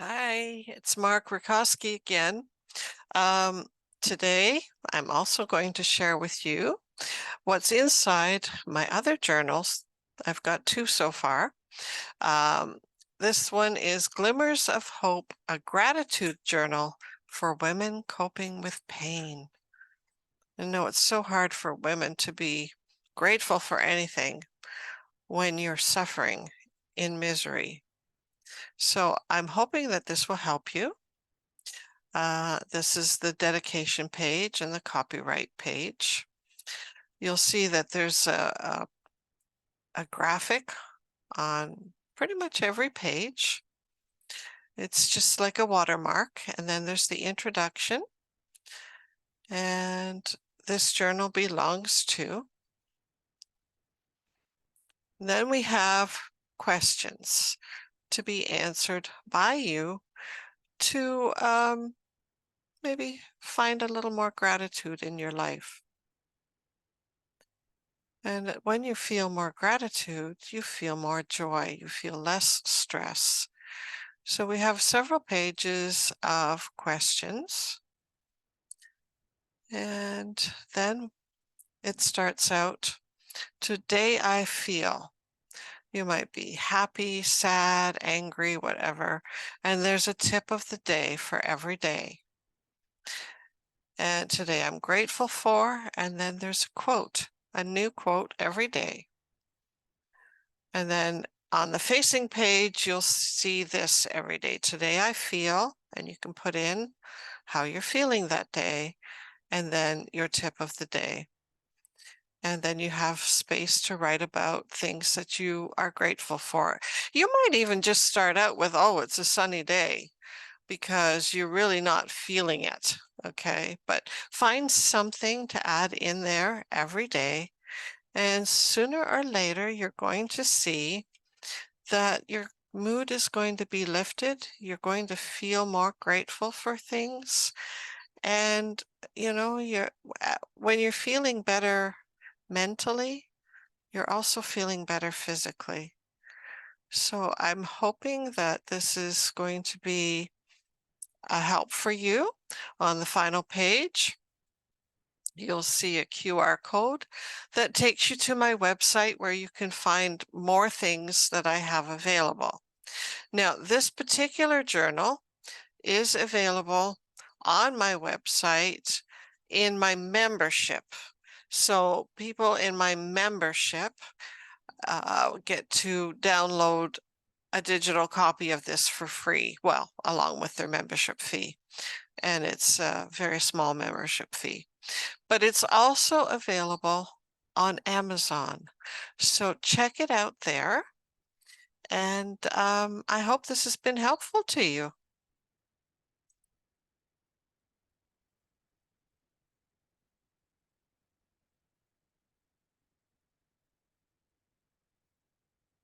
Hi, it's Mark Rakowski again. Um, Today, I'm also going to share with you what's inside my other journals. I've got two so far. Um, this one is Glimmers of Hope, a gratitude journal for women coping with pain. I know it's so hard for women to be grateful for anything when you're suffering in misery. So I'm hoping that this will help you. This is the dedication page and the copyright page. You'll see that there's a graphic on pretty much every page. It's just like a watermark, and then there's the introduction, and this journal belongs to. Then we have questions to be answered by you to maybe find a little more gratitude in your life. And when you feel more gratitude, you feel more joy, you feel less stress. So we have several pages of questions. And then it starts out, today I feel. You might be happy, sad, angry, whatever. And there's a tip of the day for every day. And today I'm grateful for, and then there's a quote, a new quote every day. And then on the facing page, you'll see this every day. Today I feel, and you can put in how you're feeling that day, and then your tip of the day. And then you have space to write about things that you are grateful for. You might even just start out with, oh, it's a sunny day, because you're really not feeling it. Okay. But find something to add in there every day. And sooner or later, you're going to see that your mood is going to be lifted. You're going to feel more grateful for things. And, when you're feeling better mentally, you're also feeling better physically. So I'm hoping that this is going to be a help for you. On the final page, you'll see a QR code that takes you to my website where you can find more things that I have available. Now, this particular journal is available on my website in my membership. So people in my membership get to download a digital copy of this for free, well, along with their membership fee. And it's a very small membership fee. But it's also available on Amazon. So check it out there. And I hope this has been helpful to you.